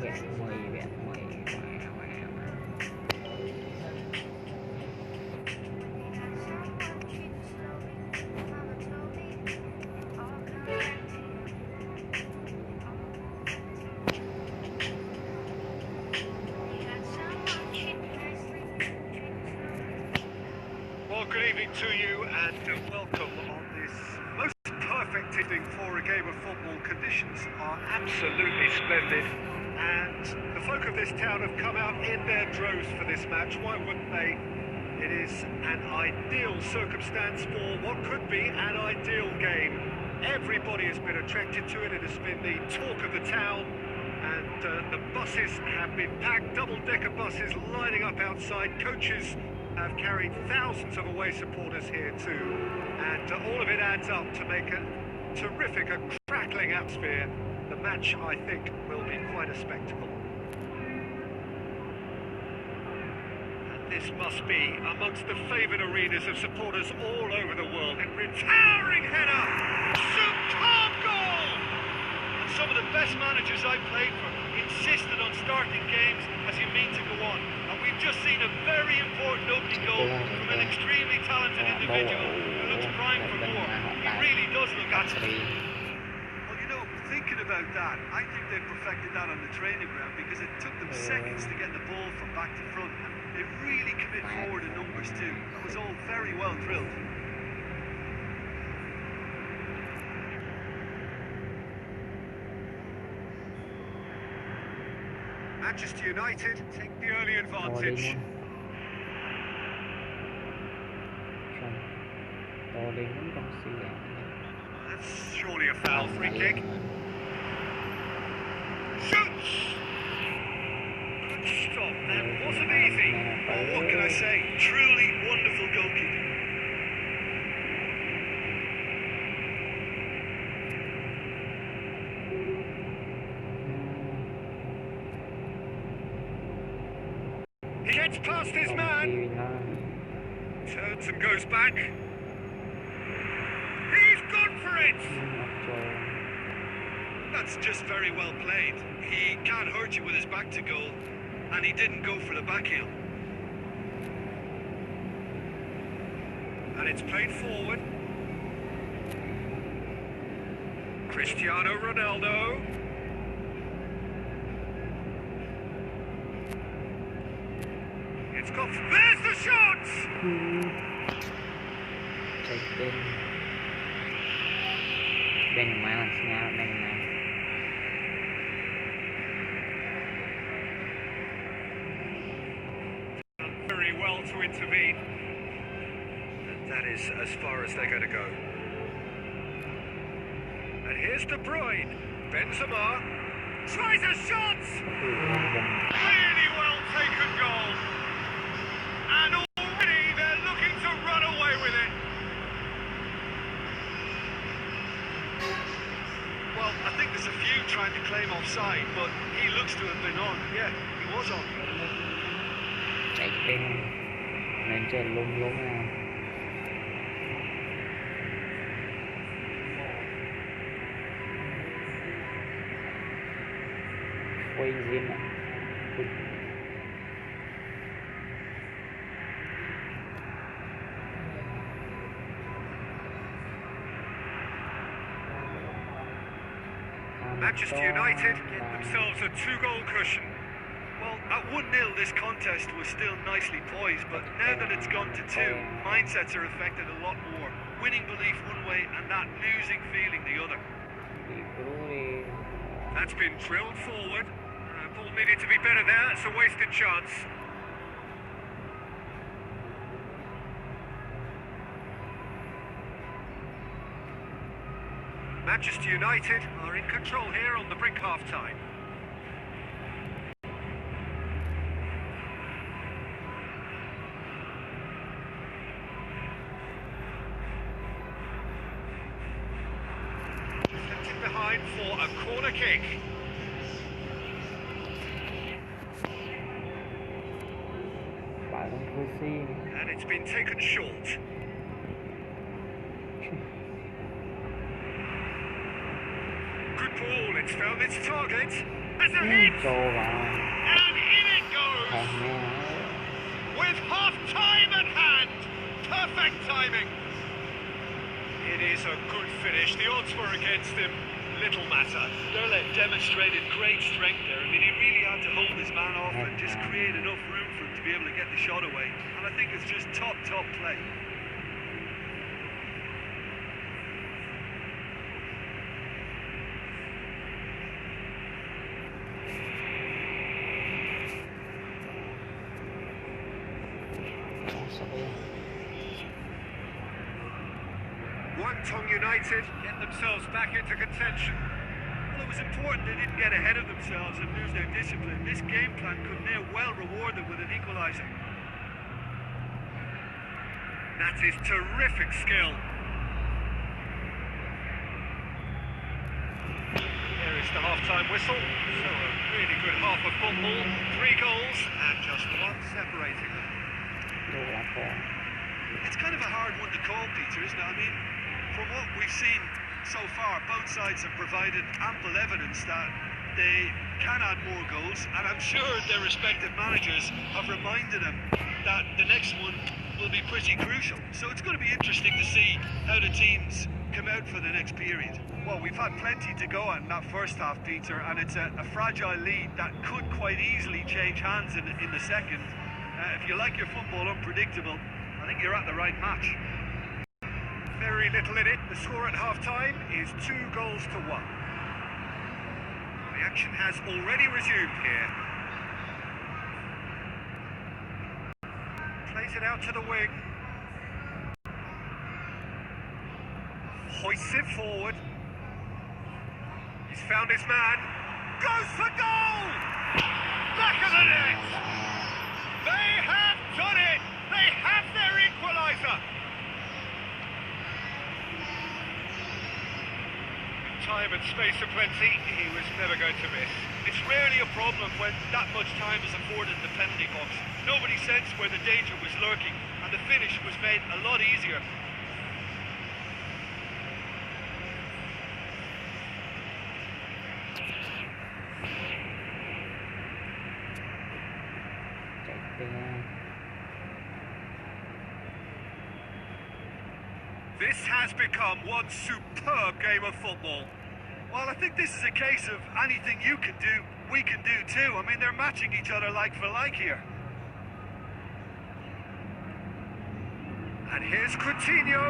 muy bien, muy bien. Well, good evening to you and welcome on this most perfect evening for a game of football. Conditions are absolutely splendid and the folk of this town have come out in their droves for this match. Why wouldn't they? It is an ideal circumstance for what could be an ideal game. Everybody has been attracted to it. It has been the talk of the town. And the buses have been packed, double-decker buses lining up outside. Coaches have carried thousands of away supporters here too. And all of it adds up to make a terrific, a crackling atmosphere. The match, I think, will be quite a spectacle. And this must be amongst the favoured arenas of supporters all over the world. Towering header! Superb goal! Some of the best managers I've played for insisted on starting games as you mean to go on. And we've just seen a very important opening goal from an extremely talented individual who looks primed for more. He really does look absolutely. Well, you know, thinking about that, I think they perfected that on the training ground because it took them seconds to get the ball from back to front. And they really commit forward in numbers too. That was all very well drilled. Manchester United take the early advantage. That's surely a foul. Free kick. Shoots! Good stop. That wasn't easy. Oh, what can I say? Truly wonderful goalkeeping. He gets past his man. Turns and goes back. He's gone for it. That's just very well played. He can't hurt you with his back to goal, and he didn't go for the back heel. And it's played forward. Cristiano Ronaldo. It's got... There's the shot! Very well to intervene. And that is as far as they're going to go. And here's De Bruyne. Benzema tries a shot! Really well taken goal. And already they're looking to run away with it. Well, I think there's a few trying to claim offside, but he looks to have been on. Yeah, he was on. Chạy bên lên trên lung lúng nè. Quay zin ạ. Manchester United get themselves a 2-goal cushion. Well, at 1-0 this contest was still nicely poised, but now that it's gone to 2, mindsets are affected a lot more. Winning belief one way and that losing feeling the other. That's been drilled forward. Ball needed to be better there, it's a wasted chance. Manchester United are in control here on the brink half-time. Deflected behind for a corner kick. And it's been taken short. Good ball, it's found its target. There's a hit! โจว่ะ And in it แพ้ goes! แม่ With half-time at hand. Perfect timing. It is a good finish. The odds were against him. Little matter. Derlet demonstrated great strength there. I mean, he really had to hold his man off and just create enough room for him to be able to get the shot away. And I think it's just top play. Guangdong United get themselves back into contention. Well, it was important they didn't get ahead of themselves and lose their discipline. This game plan could now well reward them with an equaliser. That is terrific skill. Here is the half-time whistle. So a really good half of football. 3 goals and just 1 separating them. ดูแล้วก็ It's kind of a hard one to call, Peter, isn't it? I mean, from what we've seen so far, both sides have provided ample evidence that they can add more goals, and I'm sure their respective managers have reminded them that the next one will be pretty crucial. So it's going to be interesting to see how the teams come out for the next period. Well, we've had plenty to go at in that first half, Peter, and it's a fragile lead that could quite easily change hands in the second. If you like your football unpredictable, I think you're at the right match. Very little in it. The score at half-time is 2 goals to 1. The action has already resumed here. Plays it out to the wing. Hoists it forward. He's found his man. Goes for goal! Back of the net! They have done it! They have their equaliser! Time and space aplenty, he was never going to miss. It's rarely a problem when that much time is afforded in the penalty box. Nobody sensed where the danger was lurking, and the finish was made a lot easier. This has become one superb game of football. Well, I think this is a case of anything you can do, we can do too. I mean, they're matching each other like for like here. And here's Coutinho.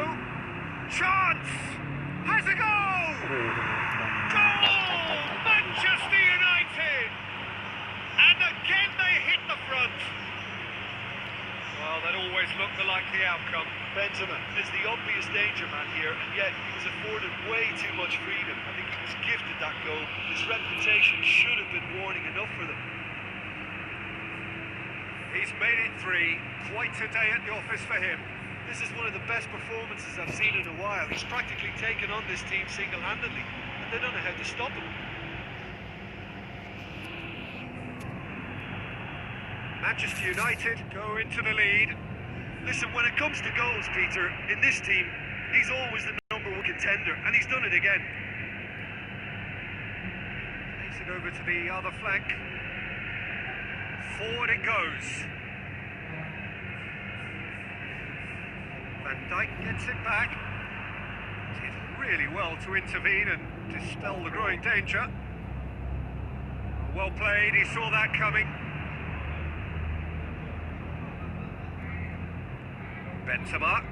Chance! Has a goal! Goal! Manchester United! And again they hit the front. Well, that always looked the likely outcome. Benzema is the obvious danger man here, and yet he was afforded way too much freedom. I think he was gifted that goal. His reputation should have been warning enough for them. He's made it 3. Quite a day at the office for him. This is one of the best performances I've seen in a while. He's practically taken on this team single-handedly, and they don't know how to stop him. Manchester United go into the lead. Listen, when it comes to goals, Peter, in this team, he's always the #1 contender, and he's done it again. Takes it over to the other flank. Forward it goes. Van Dijk gets it back. Did really well to intervene and dispel the growing danger. Well played, he saw that coming. Benzema.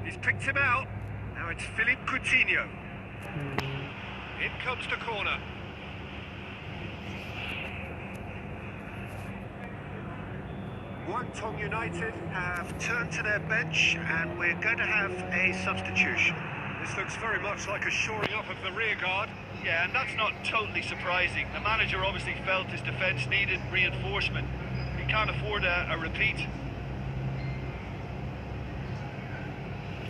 He's picked him out. Now it's Philippe Coutinho. In comes the corner. Guangdong United have turned to their bench and we're going to have a substitution. This looks very much like a shoring up of the rear guard. Yeah, and that's not totally surprising. The manager obviously felt his defence needed reinforcement. He can't afford a repeat.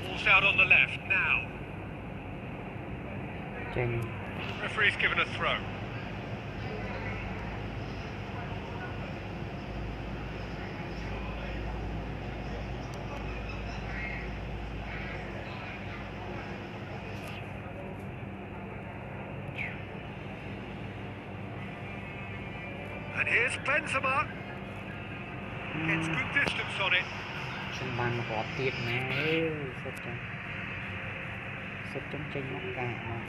Ball's out on the left now. เก่ง Referee's given a throw. And here's Benzema. Gets good distance on it. ខ្ញុំបានរត់ទៀតណាសិតចឹងចេញមកកាមក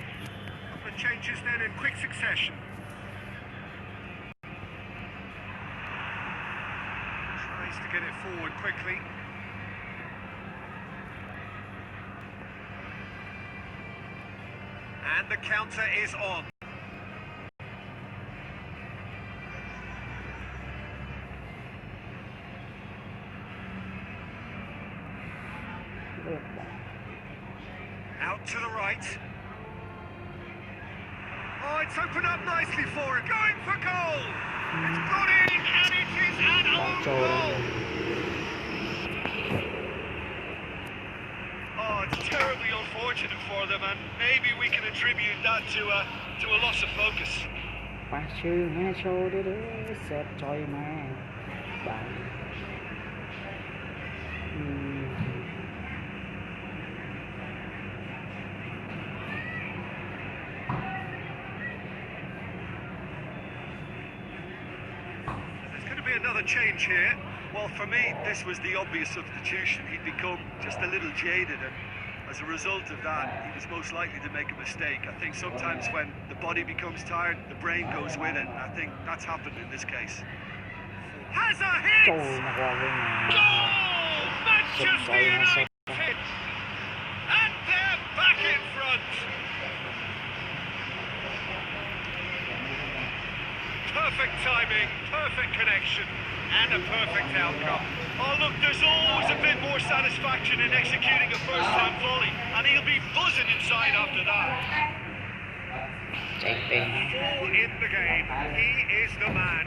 The changes then in quick succession. Tries to get it forward quickly. And the counter is on. Out to the right. Oh, it's opened up nicely for him. Going for goal. It's gone in, and it is an own goal. Oh, it's terribly unfortunate for them, and maybe we can attribute that to a loss of focus. ប៉ះជើងណាចូលទៀតសេតចុយមកបាទ There's going to be another change here. Well, for me, this was the obvious substitution. He'd become just a little jaded, and as a result of that, he was most likely to make a mistake. I think sometimes when the body becomes tired, the brain goes with it. I think that's happened in this case. Has a hit! ចូលមកវិញ Goal! Manchester United! And they're back in front! Perfect timing, perfect connection, and a perfect outcome. Oh look, there's always a bit more satisfaction in executing a first-time volley, and he'll be buzzing inside after that. ចេញពេញ All in the game, he is the man.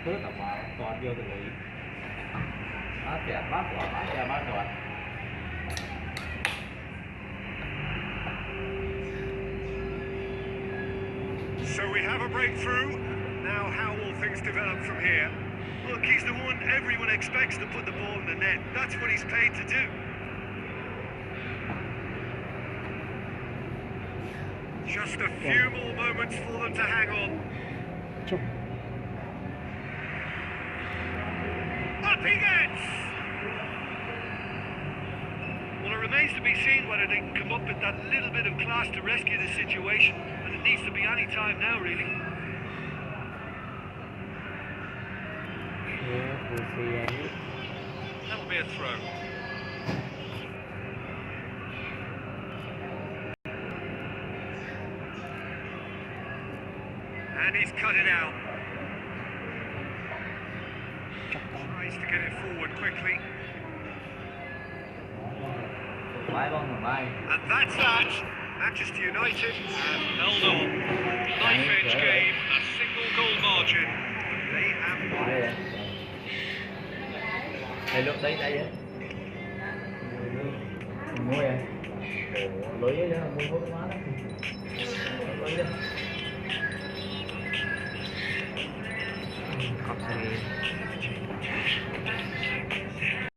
cứ tập vào toàn vô từ lì nó kẹt bắt rồi bắt ra bắt rồi. So we have a breakthrough. Now how will things develop from here? Look, he's the one everyone expects to put the ball in the net. That's what he's paid to do. Just a few more moments for them to hang on. ជុំ Up he gets! Well, it remains to be seen whether they can come up with that little bit of class to rescue the situation, and it needs to be any time now, really. គូស៊ីអី That'll be a throw. And he's cut it out. ចុះតាម Tries to get it forward quickly. Máy bông rồi máy. And that's that. Manchester United have held on. Knife-edge game, a single goal margin. They have won. Đây đây. Đây lúc đấy đây á. Mua vậy. Lưỡi á chứ mua hút má đó. Lưỡi đó. ខប់ស្រី